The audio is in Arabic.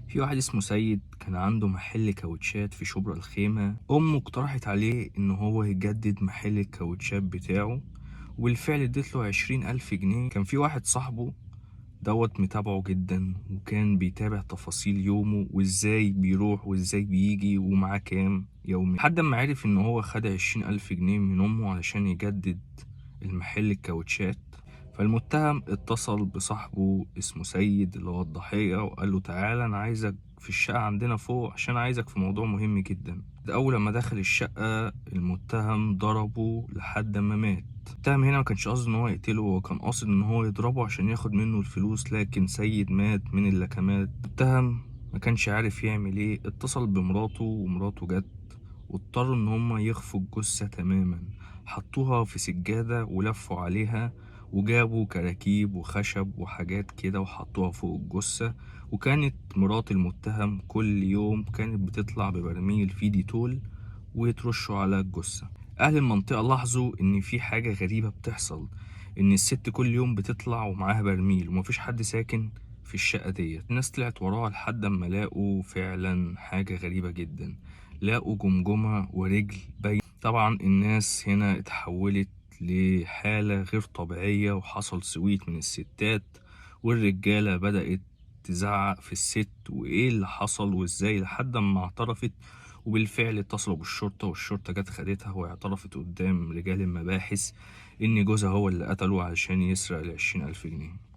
في واحد اسمه سيد كان عنده محل كاوتشات في شبرا الخيمة. أمه اقترحت عليه إن هو يجدد محل الكاوتشات بتاعه، وبالفعل اديتله 20,000 جنيه. كان في واحد صاحبه متابعه جدا، وكان بيتابع تفاصيل يومه وازاي بيروح وازاي بيجي ومعاه كام يومي، لحد ما عرف ان هو خد 20,000 جنيه من امه علشان يجدد المحل الكاوتشات. فالمتهم اتصل بصاحبه اسمه سيد اللي هو الضحية، وقال له تعالى انا عايزك في الشقة عندنا فوق عشان عايزك في موضوع مهم جدا. اول لما دخل الشقة المتهم ضربه لحد ما مات. المتهم هنا ما كانش قصده ان هو يقتله، هو كان قاصد ان هو يضربه عشان ياخد منه الفلوس، لكن سيد مات من اللكمات. المتهم ما كانش عارف يعمل ايه، اتصل بمراته ومراته جت، واضطروا ان هما يخفوا الجثة تماما. حطوها في سجادة ولفوا عليها، وجابوا كراكيب وخشب وحاجات كده وحطوها فوق الجثة. وكانت مرات المتهم كل يوم كانت بتطلع ببرميل فيه ديتول ويترشوا على الجثة. أهل المنطقة لاحظوا إن في حاجة غريبة بتحصل، إن الست كل يوم بتطلع ومعاها برميل ومفيش حد ساكن في الشقة ديت. الناس طلعت وراها لحد ما لاقوا فعلا حاجة غريبة جدا، لقوا جمجمة ورجل باين. طبعا الناس هنا اتحولت لحالة غير طبيعية، وحصل سويت من الستات، والرجالة بدأت تزعق في الست وإيه اللي حصل وإزاي، لحد ما اعترفت. وبالفعل اتصلوا بالشرطة، والشرطة جت خدتها واعترفت قدام رجال المباحث إن جوزها هو اللي قتله علشان يسرق ال20,000 جنيه.